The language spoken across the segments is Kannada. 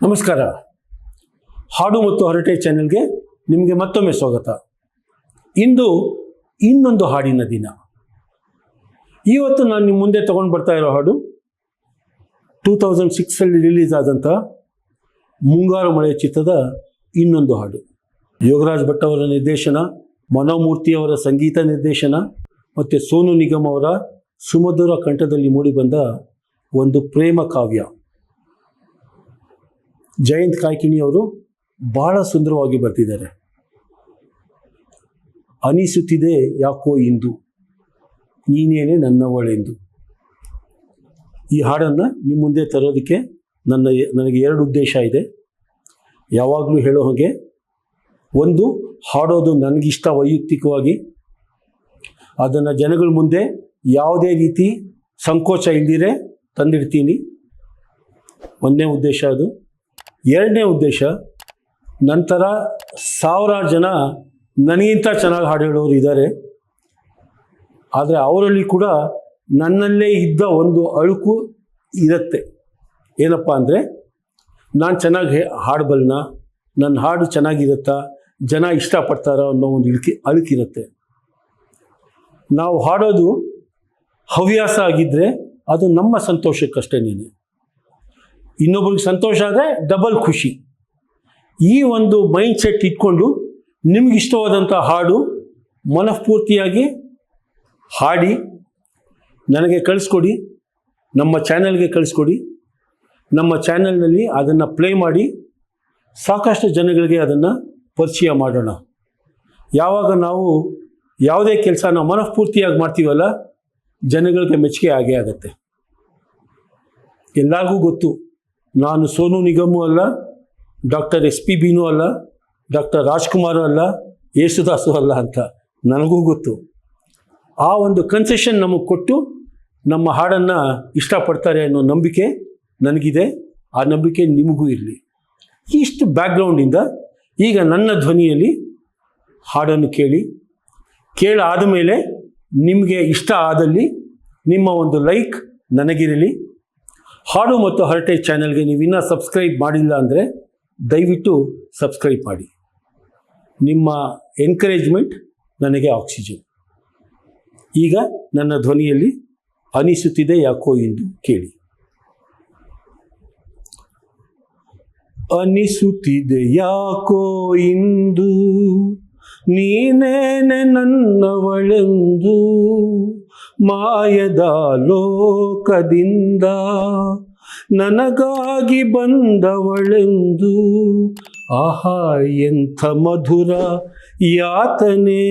ನಮಸ್ಕಾರ. ಹಾಡು ಮತ್ತು ಹರಟೆ ಚಾನೆಲ್ಗೆ ನಿಮಗೆ ಮತ್ತೊಮ್ಮೆ ಸ್ವಾಗತ. ಇಂದು ಇನ್ನೊಂದು ಹಾಡಿನ ದಿನ. ಇವತ್ತು ನಾನು ನಿಮ್ಮ ಮುಂದೆ ತಗೊಂಡು ಬರ್ತಾ ಇರೋ ಹಾಡು 2006 ರಿಲೀಸ್ ಆದಂಥ ಮುಂಗಾರು ಮಳೆ ಚಿತ್ರದ ಇನ್ನೊಂದು ಹಾಡು. ಯೋಗರಾಜ್ ಭಟ್ ಅವರ ನಿರ್ದೇಶನ, ಮನೋಮೂರ್ತಿಯವರ ಸಂಗೀತ ನಿರ್ದೇಶನ ಮತ್ತು ಸೋನು ನಿಗಮ್ ಅವರ ಸುಮಧುರ ಕಂಠದಲ್ಲಿ ಮೂಡಿಬಂದ ಒಂದು ಪ್ರೇಮ ಕಾವ್ಯ. ಜಯಂತ್ ಕಾಯ್ಕಿಣಿ ಅವರು ಬಹಳ ಸುಂದರವಾಗಿ ಬರ್ತಿದ್ದಾರೆ. ಅನಿಸುತ್ತಿದೆ ಯಾಕೋ ಇಂದು ನೀನೇನೆ ನನ್ನವಳೆಂದು. ಈ ಹಾಡನ್ನು ನಿಮ್ಮ ಮುಂದೆ ತರೋದಕ್ಕೆ ನನಗೆ ಎರಡು ಉದ್ದೇಶ ಇದೆ. ಯಾವಾಗಲೂ ಹೇಳೋ ಹಾಗೆ, ಒಂದು, ಹಾಡೋದು ನನಗಿಷ್ಟ ವೈಯಕ್ತಿಕವಾಗಿ, ಅದನ್ನು ಜನಗಳ ಮುಂದೆ ಯಾವುದೇ ರೀತಿ ಸಂಕೋಚ ಇಲ್ದಿರೆ ತಂದಿಡ್ತೀನಿ. ಒಂದನೇ ಉದ್ದೇಶ ಅದು. ಎರಡನೇ ಉದ್ದೇಶ, ನಂತರ ಸಾವಿರಾರು ಜನ ನನಗಿಂತ ಚೆನ್ನಾಗಿ ಹಾಡು ಹೇಳೋರು ಇದ್ದಾರೆ. ಆದರೆ ಅವರಲ್ಲಿ ಕೂಡ ನನ್ನಲ್ಲೇ ಇದ್ದ ಒಂದು ಅಳುಕು ಇರುತ್ತೆ. ಏನಪ್ಪ ಅಂದರೆ, ನಾನು ಚೆನ್ನಾಗಿ ಹಾಡಬಲ್ನ, ನನ್ನ ಹಾಡು ಚೆನ್ನಾಗಿರುತ್ತಾ, ಜನ ಇಷ್ಟಪಡ್ತಾರೋ ಅನ್ನೋ ಒಂದು ಅಳುಕಿರುತ್ತೆ. ನಾವು ಹಾಡೋದು ಹವ್ಯಾಸ ಆಗಿದ್ದರೆ ಅದು ನಮ್ಮ ಸಂತೋಷಕ್ಕಷ್ಟೇನೇನೆ. ಇನ್ನೊಬ್ರಿಗೆ ಸಂತೋಷ ಆದರೆ ಡಬಲ್ ಖುಷಿ. ಈ ಒಂದು ಮೈಂಡ್ ಸೆಟ್ ಇಟ್ಕೊಂಡು ನಿಮಗಿಷ್ಟವಾದಂಥ ಹಾಡು ಮನಃಪೂರ್ತಿಯಾಗಿ ಹಾಡಿ ನನಗೆ ಕಳಿಸ್ಕೊಡಿ, ನಮ್ಮ ಚಾನೆಲ್ಗೆ ಕಳಿಸ್ಕೊಡಿ. ನಮ್ಮ ಚಾನೆಲ್ನಲ್ಲಿ ಅದನ್ನು ಪ್ಲೇ ಮಾಡಿ ಸಾಕಷ್ಟು ಜನಗಳಿಗೆ ಅದನ್ನು ಪರಿಚಯ ಮಾಡೋಣ. ಯಾವಾಗ ನಾವು ಯಾವುದೇ ಕೆಲಸನ ಮನಃಪೂರ್ತಿಯಾಗಿ ಮಾಡ್ತೀವಲ್ಲ, ಜನಗಳಿಗೆ ಮೆಚ್ಚುಗೆ ಆಗೇ ಆಗುತ್ತೆ. ಎಲ್ಲರಿಗೂ ಗೊತ್ತು, ನಾನು ಸೋನು ನಿಗಮೂ ಅಲ್ಲ, ಡಾಕ್ಟರ್ SPBನೂ ಅಲ್ಲ, ಡಾಕ್ಟರ್ ರಾಜ್ಕುಮಾರು ಅಲ್ಲ, ಯೇಸುದಾಸು ಅಲ್ಲ ಅಂತ ನನಗೂ ಗೊತ್ತು. ಆ ಒಂದು ಕನ್ಸೆಷನ್ ನಮಗೆ ಕೊಟ್ಟು ನಮ್ಮ ಹಾಡನ್ನು ಇಷ್ಟಪಡ್ತಾರೆ ಅನ್ನೋ ನಂಬಿಕೆ ನನಗಿದೆ. ಆ ನಂಬಿಕೆ ನಿಮಗೂ ಇರಲಿ. ಇಷ್ಟು ಬ್ಯಾಕ್ಗ್ರೌಂಡಿಂದ ಈಗ ನನ್ನ ಧ್ವನಿಯಲ್ಲಿ ಹಾಡನ್ನು ಕೇಳಾದ ಮೇಲೆ ನಿಮಗೆ ಇಷ್ಟ ಆದಲ್ಲಿ ನಿಮ್ಮ ಒಂದು ಲೈಕ್ ನನಗಿರಲಿ. ಹಾಡು ಮತ್ತು ಹರಟೆ ಚಾನೆಲ್ಗೆ ನೀವು ಇನ್ನೂ ಸಬ್ಸ್ಕ್ರೈಬ್ ಮಾಡಿಲ್ಲ ಅಂದರೆ ದಯವಿಟ್ಟು ಸಬ್ಸ್ಕ್ರೈಬ್ ಮಾಡಿ. ನಿಮ್ಮ ಎನ್ಕರೇಜ್ಮೆಂಟ್ ನನಗೆ ಆಕ್ಸಿಜನ್. ಈಗ ನನ್ನ ಧ್ವನಿಯಲ್ಲಿ ಅನಿಸುತ್ತಿದೆ ಯಾಕೋ ಇಂದು ಕೇಳಿ. ಅನಿಸುತ್ತಿದೆ ಯಾಕೋ ಇಂದು ನೀನೇನೆ ನನ್ನವಳೆಂದು, ಮಾಯದ ಲೋಕದಿಂದ ನನಗಾಗಿ ಬಂದವಳೆಂದು. ಆಹಾ ಎಂಥ ಮಧುರ ಯಾತನೆ,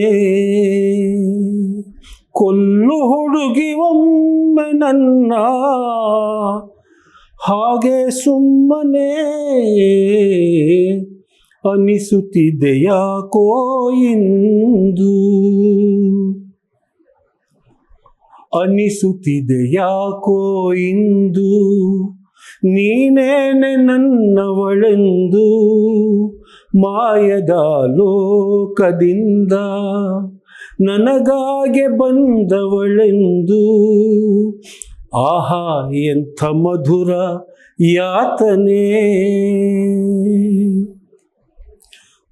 ಕೊಲ್ಲು ಹುಡುಗಿ ಒಮ್ಮೆ ನನ್ನ ಹಾಗೆ ಸುಮ್ಮನೆ. ಅನಿಸುತ್ತಿದೆ ಯಾಕೋ ಇಂದು, ಅನಿಸುತ್ತಿದೆ ಯಾಕೋ ಇಂದು ನೀನೇನೆ ನನ್ನವಳೆಂದು, ಮಾಯದ ಲೋಕದಿಂದ ನನಗಾಗೆ ಬಂದವಳೆಂದು. ಆಹಾ ಎಂಥ ಮಧುರ ಯಾತನೆ,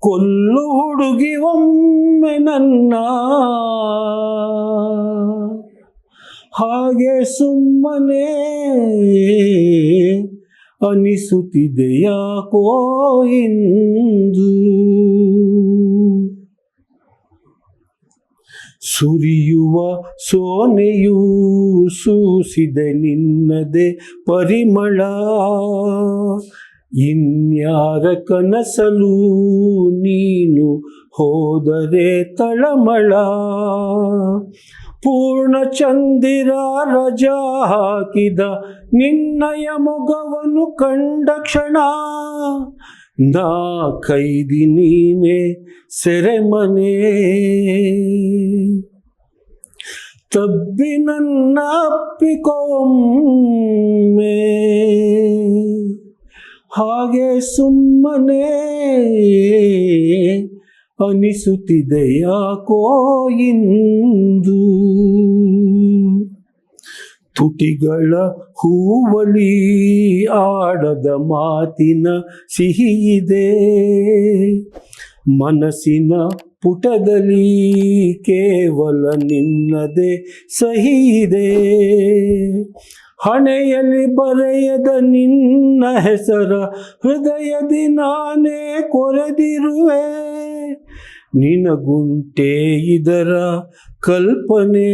ಕೊಲ್ಲು ಹುಡುಗಿ ಒಮ್ಮೆ ನನ್ನ ಹಾಗೆ ಸುಮ್ಮನೆ. ಅನಿಸುತ್ತಿದೆ ಯಾಕೋ ಇಂದು. ಸುರಿಯುವ ಸೋನೆಯೂ ಸೂಸಿದೆ ನಿನ್ನದೆ ಪರಿಮಳ, ಇನ್ಯಾರ ಕನಸಲು ನೀನು ಹೋದರೆ ತಳಮಳ. ಪೂರ್ಣ ಚಂದಿರ ರಜಾ ಹಾಕಿದ ನಿನ್ನಯ ಮೊಗವನ್ನು ಕಂಡ ಕ್ಷಣ, ನಾ ಕೈದಿ ನೀನೆ ಸೆರೆಮನೆ. ತಬ್ಬಿ ನನ್ನ ಅಪ್ಪಿಕೊಮ್ಮೆ ಹಾಗೆ ಸುಮ್ಮನೆ. ಅನಿಸುತ್ತಿದೆ ಯಾಕೋ ಇಂದು ತುಟಿಗಳ ಹೂವಲಿ ಆಡದ ಮಾತಿನ ಸಿಹಿಯಿದೆ, ಮನಸ್ಸಿನ ಪುಟದಲ್ಲಿ ಕೇವಲ ನಿನ್ನದೇ ಸಹಿಯಿದೆ. ಹಣೆಯಲ್ಲಿ ಬರೆಯದ ನಿನ್ನ ಹೆಸರ ಹೃದಯದಿ ನಾನೇ ಕೊರೆದಿರುವೆ, ನಿನಗುಂಟೆ ಇದರ ಕಲ್ಪನೆ.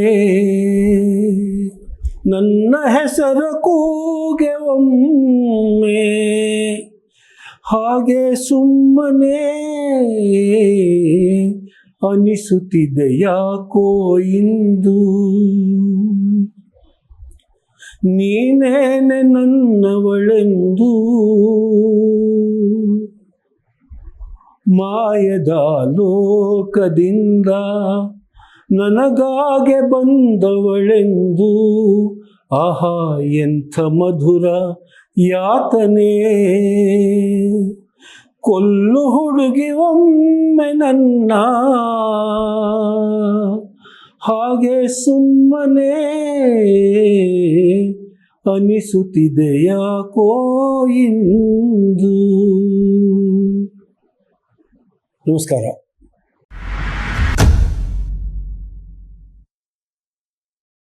ನನ್ನ ಹೆಸರ ಕೂಗೆ ಒಮ್ಮೆ ಹಾಗೆ ಸುಮ್ಮನೆ ಅನಿಸುತ್ತಿದೆ ಯಾಕೋ ಇಂದು. ನೀನೇನೆ ನನ್ನವಳೆಂದು ಮಾಯದ ಲೋಕದಿಂದ ನನಗಾಗೆ ಬಂದವಳೆಂದು. ಆಹಾ ಎಂಥ ಮಧುರ ಯಾತನೆ, ಕೊಲ್ಲು ಹುಡುಗಿ ಒಮ್ಮೆ ನನ್ನ ಹಾಗೆ ಸುಮ್ಮನೆ ಅನಿಸುತ್ತಿದೆ ಯಾಕೋ ಇಂದು. ನಮಸ್ಕಾರ.